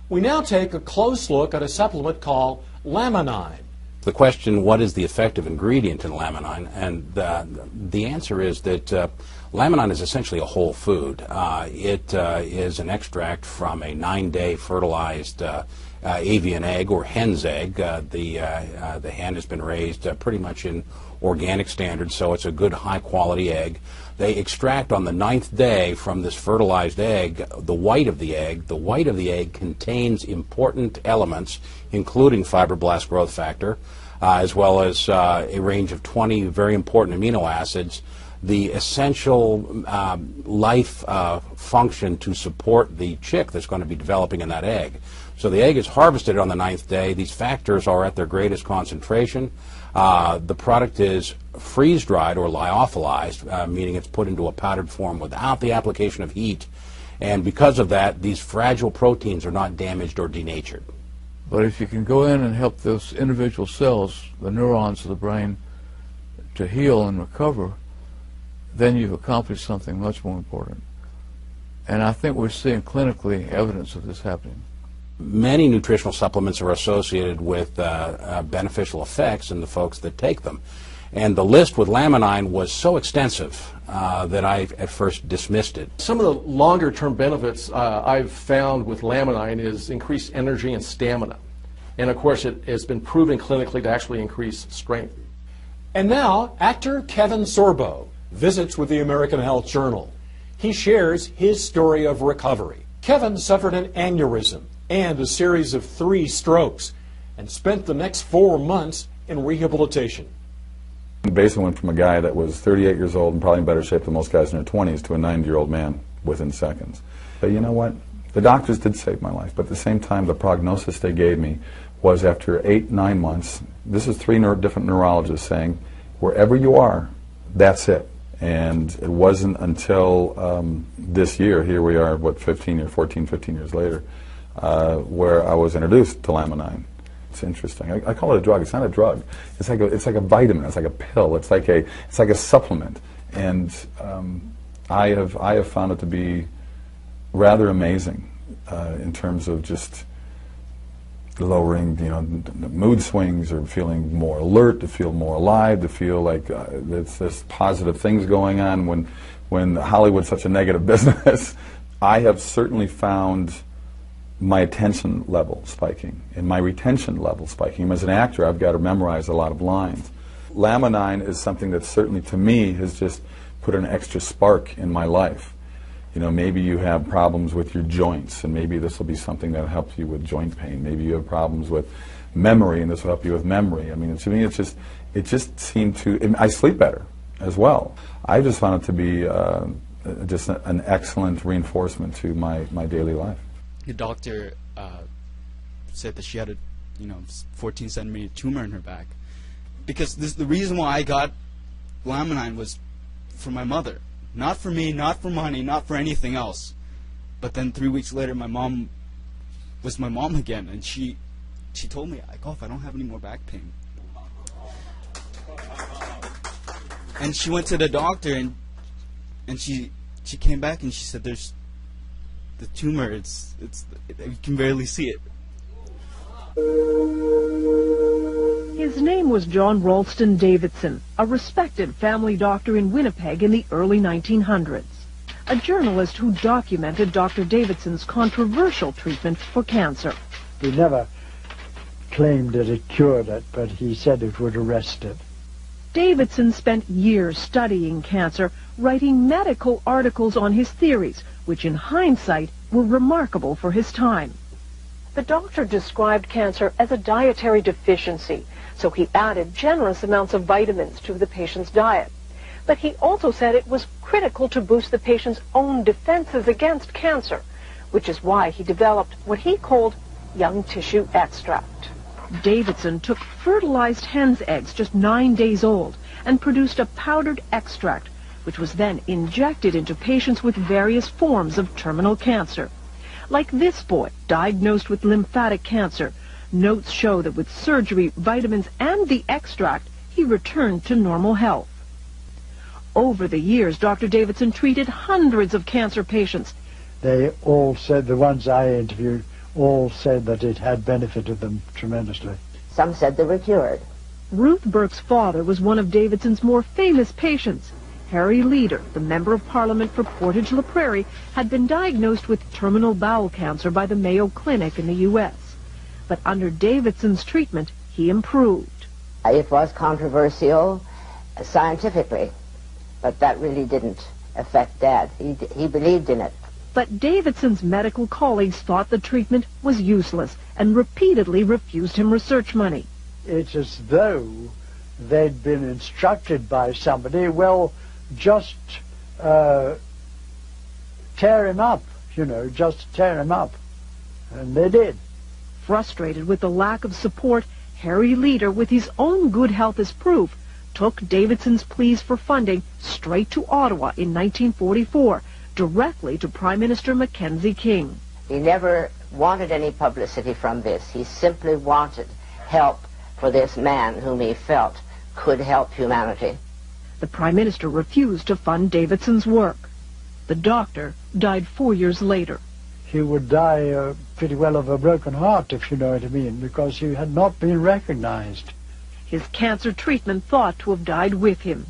We now take a close look at a supplement called Laminine. The question, what is the effective ingredient in Laminine? And the answer is that Laminine is essentially a whole food. It is an extract from a 9-day fertilized avian egg or hen's egg. The hen has been raised pretty much in organic standards, so it's a good high-quality egg. They extract on the 9th day from this fertilized egg the white of the egg. The white of the egg contains important elements, including fibroblast growth factor, as well as a range of 20 very important amino acids, the essential life function to support the chick that's going to be developing in that egg. So the egg is harvested on the 9th day. These factors are at their greatest concentration. The product is freeze-dried or lyophilized, meaning it's put into a powdered form without the application of heat. And because of that, these fragile proteins are not damaged or denatured. But if you can go in and help those individual cells, the neurons of the brain, to heal and recover, then you've accomplished something much more important. And I think we're seeing clinically evidence of this happening. Many nutritional supplements are associated with beneficial effects in the folks that take them. And the list with Laminine was so extensive that I at first dismissed it. Some of the longer-term benefits I've found with Laminine is increased energy and stamina. And of course, it has been proven clinically to actually increase strength. And now, actor Kevin Sorbo visits with the American Health Journal. He shares his story of recovery. Kevin suffered an aneurysm and a series of 3 strokes and spent the next 4 months in rehabilitation. Basically went from a guy that was 38 years old and probably in better shape than most guys in their 20s to a 90-year-old man within seconds. But you know what? The doctors did save my life, but at the same time, the prognosis they gave me was after 8-9 months, this is 3 different neurologists saying, wherever you are, that's it. And it wasn't until this year, here we are, what, 15 years later, where I was introduced to Laminine. It's interesting. I call it a drug. It's not a drug. It's like a vitamin. It's like a pill. It's like a supplement. And I have found it to be rather amazing in terms of just lowering, mood swings, or feeling more alert, to feel more alive, to feel like there's positive things going on when Hollywood's such a negative business. I have certainly found my attention level spiking and my retention level spiking. As an actor, I've got to memorize a lot of lines. Laminine is something that certainly, to me, has just put an extra spark in my life. Maybe you have problems with your joints, and maybe this will be something that helps you with joint pain. Maybe you have problems with memory, and this will help you with memory. I mean, to me, it just seemed to. I sleep better as well. I just found it to be just an excellent reinforcement to my daily life. The doctor said that she had a 14-centimeter tumor in her back, because the reason why I got Laminine was for my mother. Not for me, not for money, not for anything else. But then 3 weeks later, my mom was my mom again, and she told me, I don't have any more back pain. And she went to the doctor, and she came back and she said, "There's the tumor. You can barely see it." His name was John Ralston Davidson, a respected family doctor in Winnipeg in the early 1900s. A journalist who documented Dr. Davidson's controversial treatment for cancer. He never claimed that it cured it, but he said it would arrest it. Davidson spent years studying cancer, writing medical articles on his theories, which in hindsight were remarkable for his time. The doctor described cancer as a dietary deficiency, so he added generous amounts of vitamins to the patient's diet. But he also said it was critical to boost the patient's own defenses against cancer, which is why he developed what he called young tissue extract. Davidson took fertilized hen's eggs just 9 days old and produced a powdered extract, which was then injected into patients with various forms of terminal cancer. Like this boy, diagnosed with lymphatic cancer, notes show that with surgery, vitamins, and the extract, he returned to normal health. Over the years, Dr. Davidson treated hundreds of cancer patients. They all said, the ones I interviewed, all said that it had benefited them tremendously. Some said they were cured. Ruth Burke's father was one of Davidson's more famous patients. Harry Leader, the Member of Parliament for Portage-la Prairie, had been diagnosed with terminal bowel cancer by the Mayo Clinic in the U.S. But under Davidson's treatment, he improved. It was controversial scientifically, but that really didn't affect Dad. He believed in it. But Davidson's medical colleagues thought the treatment was useless and repeatedly refused him research money. It's as though they'd been instructed by somebody, well, just tear him up, just tear him up. And they did. Frustrated with the lack of support, Harry Leader, with his own good health as proof, took Davidson's pleas for funding straight to Ottawa in 1944, directly to Prime Minister Mackenzie King. He never wanted any publicity from this. He simply wanted help for this man whom he felt could help humanity. The Prime Minister refused to fund Davidson's work. The doctor died 4 years later. He would die pretty well of a broken heart, if you know what I mean, because he had not been recognized. His cancer treatment thought to have died with him.